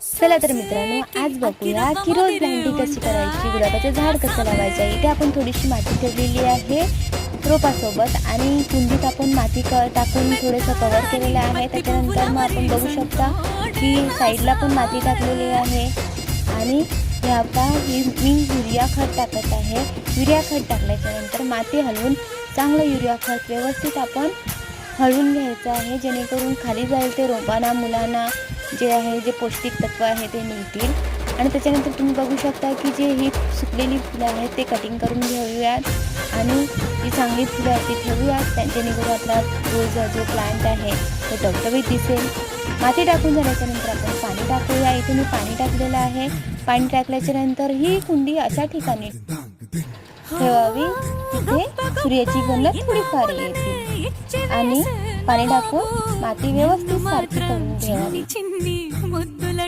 चला तर मित्रांनो, आज बघूया की रोज प्लांटिंग कशी करायची, गुलाबाचं झाड कसं लावायचं. इथे आपण थोडीशी माती ठेवलेली आहे रोपासोबत आणि कुंडीत आपण माती टाकून थोडंसं कव्हर केलेलं आहे. त्याच्यानंतर मग आपण बघू शकता की साईडला पण माती टाकलेली आहे. आणि आता मी युरिया खत टाकत आहे. युरिया खत टाकल्याच्यानंतर माती हलवून चांगलं युरिया खत व्यवस्थित आपण हळवून घ्यायचं आहे, जेणेकरून खाली जाईल ते रोपांना मुलांना जे आहे जे पौष्टिक तत्व आहे ते मिळतील. आणि त्याच्यानंतर तुम्ही बघू शकता की जे ही सुकलेली फुलं आहेत ते कटिंग करून घेऊयात आणि जी चांगली फुलं आहेत ती ठेवूयात, जेणेकरून आपला रोज जो प्लांट आहे तो टवटवीत दिसेल. माती टाकून झाल्याच्यानंतर आपण पाणी टाकूया. इथे मी पाणी टाकलेलं आहे. पाणी टाकल्याच्यानंतर ही कुंडी अशा ठिकाणी ठेवावी तिथे सूर्याची किरण थोडीफार येतील आणि पाणी टाकून माती व्यवस्थित सारखी करून घ्यावी.